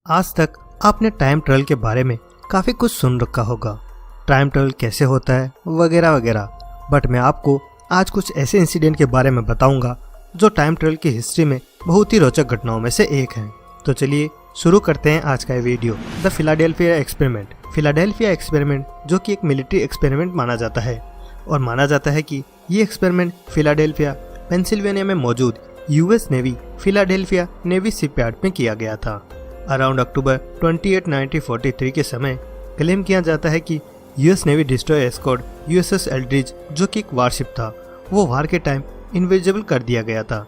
आज तक आपने टाइम ट्रेवल के बारे में काफ़ी कुछ सुन रखा होगा, टाइम ट्रेवल कैसे होता है वगैरह वगैरह। बट मैं आपको आज कुछ ऐसे इंसिडेंट के बारे में बताऊंगा जो टाइम ट्रेवल की हिस्ट्री में बहुत ही रोचक घटनाओं में से एक है। तो चलिए शुरू करते हैं आज का ये video. The Philadelphia experiment. Philadelphia experiment जो कि एक मिलिट्री एक्सपेरिमेंट माना जाता है और माना जाता है कि ये एक्सपेरिमेंट फिलाडेल्फिया पेंसिल्वेनिया में मौजूद US navy Philadelphia navy shipyard में किया गया था। अराउंड अक्टूबर 28, 1943 के समय क्लेम किया जाता है कि US navy destroyer escort USS Eldridge जो कि एक वारशिप था, वो वार के टाइम इनविजिबल कर दिया गया था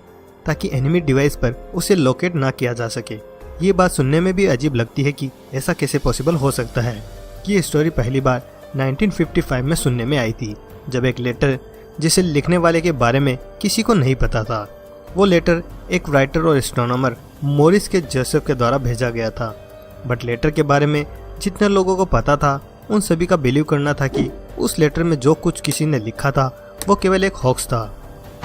ताकि एनिमी डिवाइस पर उसे लोकेट ना किया जा सके। ये बात सुनने में भी अजीब लगती है कि ऐसा कैसे पॉसिबल हो सकता है। ये स्टोरी पहली बार 1955 में सुनने में आई थी, जब एक लेटर जिसे लिखने वाले के बारे में किसी को नहीं पता था। वो लेटर एक राइटर और एस्ट्रोनॉमर मॉरिस के जोसेफ के द्वारा भेजा गया था। बट लेटर के बारे में जितने लोगों को पता था उन सभी का बिलीव करना था कि उस लेटर में जो कुछ किसी ने लिखा था वो केवल एक हॉक्स था।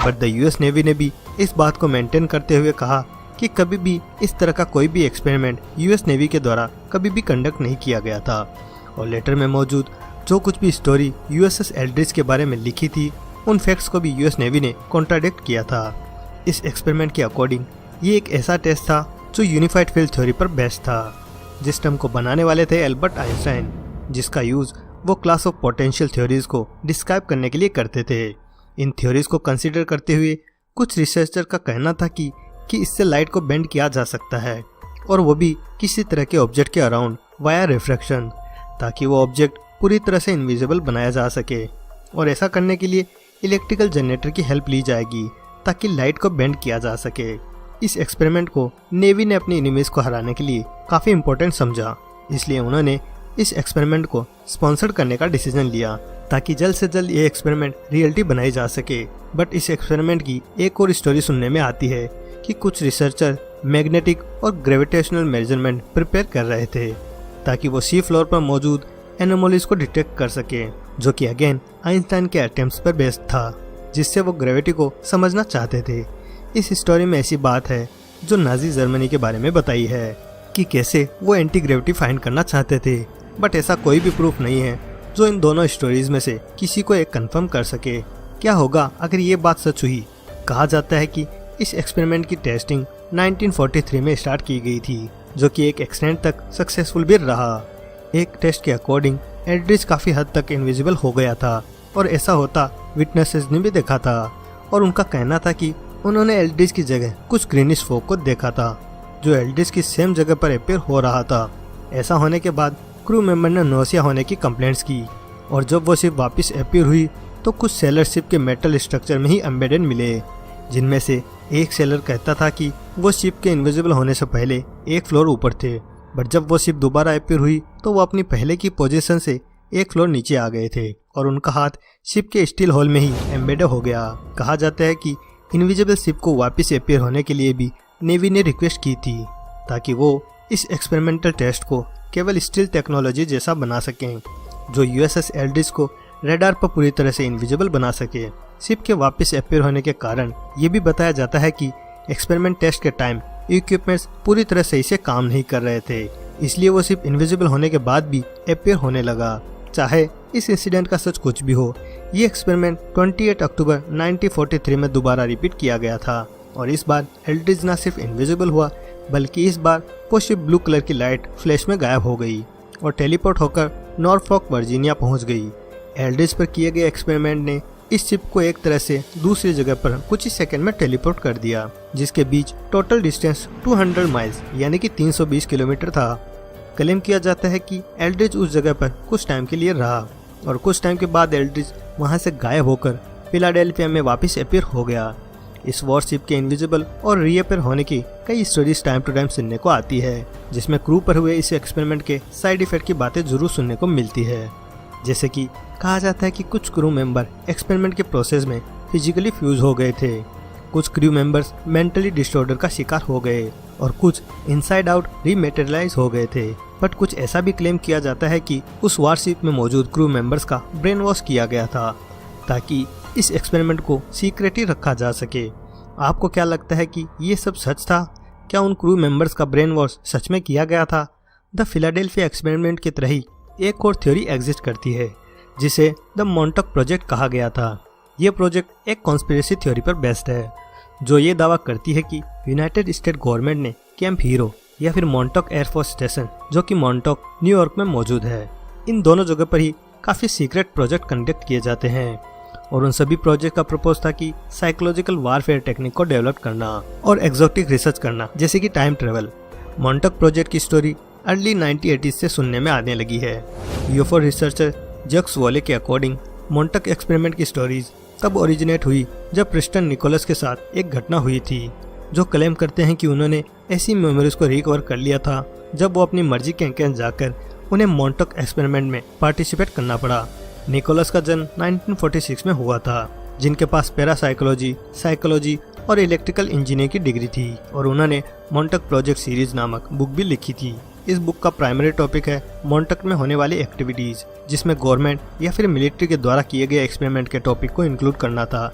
बट द यूएस नेवी ने भी इस बात को मेंटेन करते हुए कहा कि कभी भी इस तरह का कोई भी एक्सपेरिमेंट यूएस नेवी के द्वारा कभी भी कंडक्ट नहीं किया गया था। और लेटर में मौजूद जो कुछ भी स्टोरी यूएसएस एल्ड्रिज के बारे में लिखी थी उन फैक्ट्स को भी यूएस नेवी ने कॉन्ट्राडिक्ट किया था। इस एक्सपेरिमेंट के अकॉर्डिंग ये एक ऐसा टेस्ट था जो यूनिफाइड फील्ड थ्योरी पर बेस्ड था, जिस टर्म को बनाने वाले थे एल्बर्ट आइंस्टाइन, जिसका यूज वो क्लास ऑफ पोटेंशियल थ्योरीज को डिस्क्राइब करने के लिए करते थे। इन थ्योरीज को कंसीडर करते हुए कुछ रिसर्चर का कहना था कि इससे लाइट को बेंड किया जा सकता है, और वो भी किसी तरह के ऑब्जेक्ट के अराउंड वाया रिफ्रैक्शन, ताकि वो ऑब्जेक्ट पूरी तरह से इनविजिबल बनाया जा सके। और ऐसा करने के लिए इलेक्ट्रिकल जनरेटर की हेल्प ली जाएगी ताकि लाइट को बेंड किया जा सके। इस एक्सपेरिमेंट को नेवी ने अपनी एनिमीज को हराने के लिए काफ़ी इम्पोर्टेंट समझा, इसलिए उन्होंने इस एक्सपेरिमेंट को स्पॉन्सर करने का डिसीजन लिया ताकि जल्द से जल्द ये एक्सपेरिमेंट रियलिटी बनाई जा सके। बट इस एक्सपेरिमेंट की एक और स्टोरी सुनने में आती है कि कुछ रिसर्चर मैग्नेटिक और ग्रेविटेशनल मेजरमेंट प्रिपेयर कर रहे थे ताकि वो सी फ्लोर पर मौजूद एनोमलीज को डिटेक्ट कर सके, जो कि अगेन आइंस्टाइन के अटेम्प्ट्स पर बेस्ड था, जिससे वो ग्रेविटी को समझना चाहते थे। इस स्टोरी में ऐसी बात है जो नाजी जर्मनी के बारे में बताई है कि कैसे वो एंटी ग्रेविटी फाइंड करना चाहते थे। बट ऐसा कोई भी प्रूफ नहीं है जो इन दोनों स्टोरीज में से किसी को एक कंफर्म कर सके। क्या होगा अगर ये बात सच हुई? कहा जाता है कि इस एक्सपेरिमेंट की टेस्टिंग 1943 में स्टार्ट की गई थी, जो कि एक एक्सटेंट तक सक्सेसफुल भी रहा। एक टेस्ट के अकॉर्डिंग एल्ड्रिज काफ़ी हद तक इनविजिबल हो गया था, और ऐसा होता विटनेसेस ने भी देखा था, और उनका कहना था कि उन्होंने एल्ड्रिज की जगह कुछ ग्रीनिश फोक को देखा था जो एल्ड्रिज की सेम जगह पर अपीयर हो रहा था। ऐसा होने के बाद क्रू मेंबर ने नौसिया होने की कंप्लेंट्स की, और जब वो शिप वापस अपीयर हुई तो कुछ सेलर शिप के मेटल स्ट्रक्चर में ही एम्बेडेड मिले, जिनमें से एक सेलर कहता था कि वो शिप के इनविजिबल होने से पहले एक फ्लोर ऊपर थे। बट जब वो शिप दोबारा अपीयर हुई तो वो अपनी पहले की पोजीशन से एक फ्लोर नीचे आ गए थे, और उनका हाथ शिप के स्टील होल में ही एम्बेडेड हो गया। कहा जाता है कि इनविजिबल शिप को वापस अपीयर होने के लिए भी नेवी ने रिक्वेस्ट की थी ताकि वो इस एक्सपेरिमेंटल टेस्ट को केवल स्टील टेक्नोलॉजी जैसा बना सकें, जो यूएसएस एल्ड्रिज को रेडार पर पूरी तरह से इनविजिबल बना सके। शिप के वापस अपीयर होने के कारण ये भी बताया जाता है कि एक्सपेरिमेंट टेस्ट के टाइम इक्विपमेंट्स पूरी तरह सही से काम नहीं कर रहे थे, इसलिए वो शिप इनविजिबल होने के बाद भी अपीयर होने लगा। चाहे इस इंसिडेंट का सच कुछ भी हो, ये एक्सपेरिमेंट 28 अक्टूबर 1943 में दोबारा रिपीट किया गया था, और इस बार एल्ड्रिज न सिर्फ इनविजिबल हुआ बल्कि इस बार वो शिप ब्लू कलर की लाइट फ्लैश में गायब हो गई और टेलीपोर्ट होकर नॉरफॉक वर्जीनिया पहुंच गई। एल्ड्रिज पर किए गए एक्सपेरिमेंट ने इस शिप को एक तरह से दूसरी जगह पर कुछ ही सेकंड में टेलीपोर्ट कर दिया, जिसके बीच टोटल डिस्टेंस 200 माइल्स यानी कि 320 किलोमीटर था। क्लेम किया जाता है कि एल्ड्रिज उस जगह पर कुछ टाइम के लिए रहा, और कुछ टाइम के बाद एल्ड्रिज वहां से गायब होकर फिलाडेल्फिया में वापस अपीयर हो गया। इस वॉरशिप के इनविजिबल और रीअपीयर होने की कई स्टोरीज टाइम टू टाइम सुनने को आती है, जिसमें क्रू पर हुए इस एक्सपेरिमेंट के साइड इफेक्ट की बातें जरूर सुनने को मिलती है। जैसे कि कहा जाता है कि कुछ क्रू मेंबर एक्सपेरिमेंट के प्रोसेस में फिजिकली फ्यूज हो गए थे, कुछ क्रू मेंबर्स मेंटली डिसऑर्डर का शिकार हो गए, और कुछ इनसाइड आउट रीमेटेरियलाइज हो गए थे। बट कुछ ऐसा भी क्लेम किया जाता है कि उस वारशिप में मौजूद क्रू मेंबर्स का ब्रेन वॉश किया गया था ताकि इस एक्सपेरिमेंट को सीक्रेट ही रखा जा सके। आपको क्या लगता है कि ये सब सच था? क्या उन क्रू मेंबर्स का ब्रेन वॉश सच में किया गया था? द फिलाडेल्फिया एक्सपेरिमेंट की तरह ही एक और थ्योरी एग्जिस्ट करती है जिसे द मॉन्टॉक प्रोजेक्ट कहा गया था। ये प्रोजेक्ट एक कॉन्स्पिरेसी थ्योरी पर बेस्ड है जो ये दावा करती है कि यूनाइटेड स्टेट गवर्नमेंट ने कैंप हीरो या फिर मॉन्टॉक एयरफोर्स स्टेशन जो कि मॉन्टॉक न्यूयॉर्क में मौजूद है, इन दोनों जगह पर ही काफी सीक्रेट प्रोजेक्ट कंडक्ट किए जाते हैं और उन सभी प्रोजेक्ट का प्रपोज था कि साइकोलॉजिकल वारफेयर टेक्निक को डेवलप करना और एक्सोटिक रिसर्च करना जैसे कि टाइम ट्रेवल। मॉन्टॉक प्रोजेक्ट की स्टोरी अर्ली 1980s से सुनने में आने लगी है। यूएफओ रिसर्चर जैक्स वॉले के अकॉर्डिंग मॉन्टॉक एक्सपेरिमेंट की स्टोरीज तब ओरिजिनेट हुई जब प्रिस्टन निकोलस के साथ एक घटना हुई थी जो क्लेम करते हैं कि उन्होंने ऐसी मेमोरीज को रिकवर कर लिया था जब वो अपनी मर्जी के अगेंस्ट जाकर उन्हें मॉन्टॉक एक्सपेरिमेंट में पार्टिसिपेट करना पड़ा। निकोलस का जन्म 1946 में हुआ था, जिनके पास पैरासाइकोलॉजी, साइकोलॉजी और इलेक्ट्रिकल इंजीनियरिंग की डिग्री थी और उन्होंने मॉन्टॉक प्रोजेक्ट सीरीज नामक बुक भी लिखी थी। इस बुक का प्राइमरी टॉपिक है मॉन्टॉक में होने वाली एक्टिविटीज, जिसमें गवर्नमेंट या फिर मिलिट्री के द्वारा किए गए एक्सपेरिमेंट के टॉपिक को इंक्लूड करना था।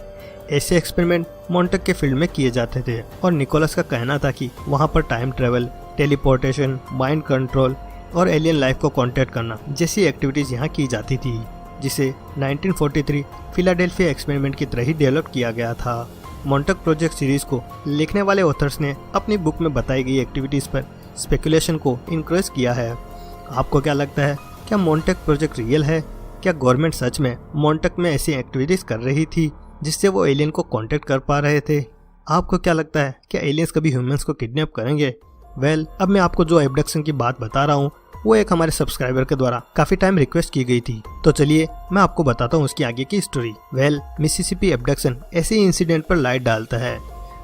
ऐसे एक्सपेरिमेंट मॉन्टॉक के फील्ड में किए जाते थे और निकोलस का कहना था कि वहाँ पर time travel, teleportation, mind control और एलियन लाइफ को कॉन्टैक्ट करना जैसी एक्टिविटीज यहाँ की जाती थी, जिसे 1943 फिलाडेल्फिया एक्सपेरिमेंट की तरह ही डेवलप किया गया था। मॉन्टॉक प्रोजेक्ट सीरीज को लिखने वाले ऑथर्स ने अपनी बुक में बताई गई एक्टिविटीज पर स्पेकुलेशन को इंक्रेज किया है। आपको क्या लगता है, क्या मॉन्टॉक प्रोजेक्ट रियल है? क्या गवर्नमेंट सच में मॉन्टॉक में ऐसी एक्टिविटीज कर रही थी जिससे वो एलियन को कांटेक्ट कर पा रहे थे? आपको क्या लगता है, क्या एलियंस कभी ह्यूमंस को किडनैप करेंगे? अब मैं आपको जो एब्डक्शन की बात बता रहा हूँ वो एक हमारे सब्सक्राइबर के द्वारा काफी टाइम रिक्वेस्ट की गई थी, तो चलिए मैं आपको बताता हूँ उसकी आगे की स्टोरी। मिसिसिपी एब्डक्शन ऐसे इंसिडेंट पर लाइट डालता है।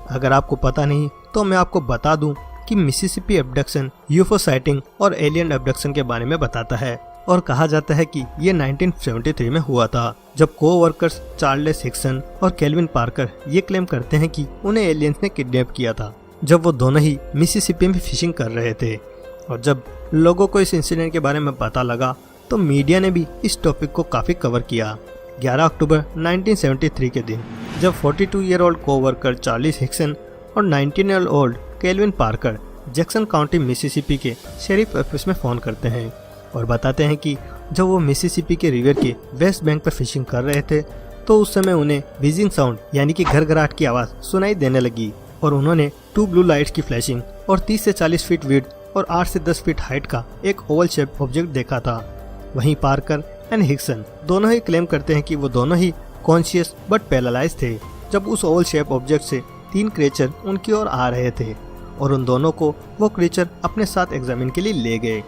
अगर आपको पता नहीं तो मैं आपको बता दूं कि मिसिसिपी एब्डक्शन यूएफओ साइटिंग और एलियन एब्डक्शन के बारे में बताता है और कहा जाता है कि ये 1973 में हुआ था, जब को-वर्कर्स चार्ल्स हिक्सन और केल्विन पार्कर ये क्लेम करते हैं कि उन्हें एलियंस ने किडनैप किया था जब वो दोनों ही मिसिसिपी में फिशिंग कर रहे थे। और जब लोगों को इस इंसिडेंट के बारे में पता लगा तो मीडिया ने भी इस टॉपिक को काफी कवर किया। 11 अक्टूबर 1973 के दिन जब 42 ईयर ओल्ड को-वर्कर चार्ल्स हिक्सन और 19 year old kelvin Parker Jackson county Mississippi के शेरिफ ऑफिस में फोन करते हैं और बताते हैं कि जब वो मिसिसिपी के रिवर के वेस्ट बैंक पर फिशिंग कर रहे थे तो उस समय उन्हें बीजिंग साउंड यानी कि घरघराहट की आवाज सुनाई देने लगी और उन्होंने 2 ब्लू लाइट्स की फ्लैशिंग और 30 से 40 फीट विड्थ और 8 से 10 फीट हाइट का एक ओवल शेप ऑब्जेक्ट देखा था। वहीं पार्कर एंड हिक्सन दोनों ही क्लेम करते हैं कि वो दोनों ही कॉन्शियस बट पैरालाइज थे जब उस ओवल शेप ऑब्जेक्ट से 3 क्रिएचर उनकी ओर आ रहे थे और उन दोनों को वो क्रिएचर अपने साथ एग्जामिन के लिए ले गए।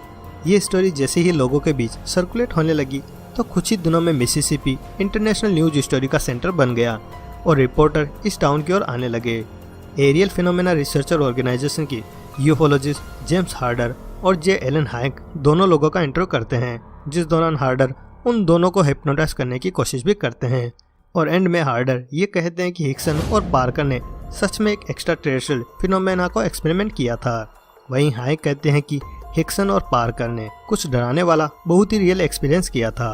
ये स्टोरी जैसे ही लोगों के बीच सर्कुलेट होने लगी तो कुछ ही दिनों में मिसिसिपी इंटरनेशनल न्यूज स्टोरी का सेंटर बन गया और रिपोर्टर इस टाउन की ओर आने लगे। एरियल फिनोमेना रिसर्चर ऑर्गेनाइजेशन की यूफोलॉजिस्ट जेम्स हार्डर और जे एलन हाइक दोनों लोगों का इंटरव्यू करते हैं, जिस दौरान हार्डर उन दोनों को हिप्नोटाइज करने की कोशिश भी करते हैं और एंड में हार्डर ये कहते हैं कि हिक्सन और पार्कर ने सच में एक एक्स्ट्रा टेरेस्ट्रियल फिनोमेना को एक्सपेरिमेंट किया था। वहीं हाइक कहते हैं कि हिक्सन और पार्कर ने कुछ डराने वाला बहुत ही रियल एक्सपीरियंस किया था।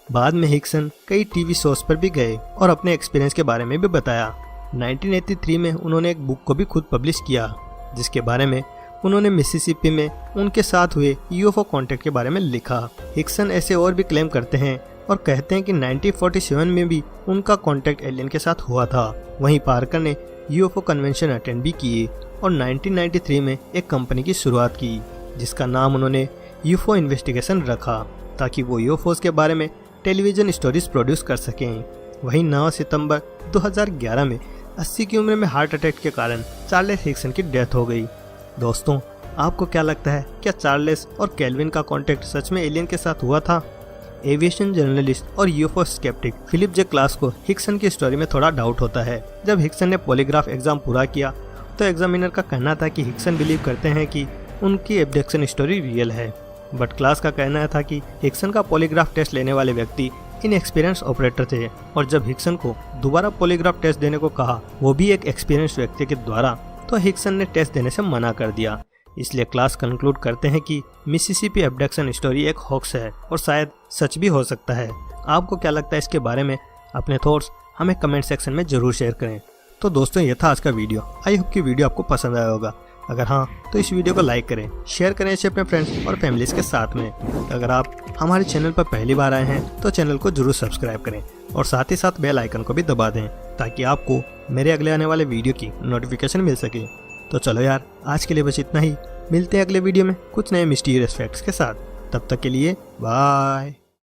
बाद में हिक्सन कई टीवी शोज पर भी गए और अपने एक्सपीरियंस के बारे में भी बताया। 1983 में उन्होंने एक बुक को भी खुद पब्लिश किया जिसके बारे में उन्होंने मिसिसिपी में उनके साथ हुए यूएफओ कॉन्टेक्ट के बारे में लिखा। हिक्सन ऐसे और भी क्लेम करते हैं और कहते हैं कि 1947 में भी उनका कॉन्टेक्ट एलियन के साथ हुआ था। वहीं पार्कर ने यूएफओ कन्वेंशन अटेंड भी किए और 1993 में एक कंपनी की शुरुआत की जिसका नाम उन्होंने यूएफओ इन्वेस्टिगेशन रखा ताकि वो यूएफओस के बारे में टेलीविजन स्टोरीज प्रोड्यूस कर सकें। वहीं 9 सितंबर 2011 में 80 की उम्र में हार्ट अटैक के कारण चार्ल्स हिक्सन की डेथ हो गई। दोस्तों, आपको क्या लगता है, क्या चार्ल्स और केल्विन का कॉन्टेक्ट सच में एलियन के साथ हुआ था? एविएशन जर्नलिस्ट और यूएफओ स्केप्टिक फिलिप जे क्लास को हिक्सन की स्टोरी में थोड़ा डाउट होता है। जब हिक्सन ने पॉलीग्राफ एग्जाम पूरा किया तो एग्जामिनर का कहना था कि हिक्सन बिलीव करते हैं कि उनकी एब्डक्शन स्टोरी रियल है, बट क्लास का कहना था कि हिक्सन का पॉलीग्राफ टेस्ट लेने वाले व्यक्ति इनएक्सपीरियंस ऑपरेटर थे और जब हिक्सन को दोबारा पॉलीग्राफ टेस्ट देने को कहा, वो भी एक एक्सपीरियंस व्यक्ति के द्वारा, तो हिक्सन ने टेस्ट देने से मना कर दिया। इसलिए क्लास कंक्लूड करते हैं कि मिसिसिपी एब्डक्शन स्टोरी एक हॉक्स है और शायद सच भी हो सकता है। आपको क्या लगता है इसके बारे में? अपने थॉट्स हमें कमेंट सेक्शन में जरूर शेयर करें। तो दोस्तों, ये था आज का वीडियो। आई होप कि वीडियो आपको पसंद आया होगा। अगर हाँ तो इस वीडियो को लाइक करें, शेयर करें इसे अपने फ्रेंड्स और फैमिलीज के साथ में। अगर आप हमारे चैनल पर पहली बार आए हैं तो चैनल को जरूर सब्सक्राइब करें और साथ ही साथ बेल आइकन को भी दबा दें ताकि आपको मेरे अगले आने वाले वीडियो की नोटिफिकेशन मिल सके। तो चलो यार, आज के लिए बस इतना ही। मिलते हैं अगले वीडियो में कुछ नए मिस्टीरियस फैक्ट्स के साथ। तब तक के लिए बाय।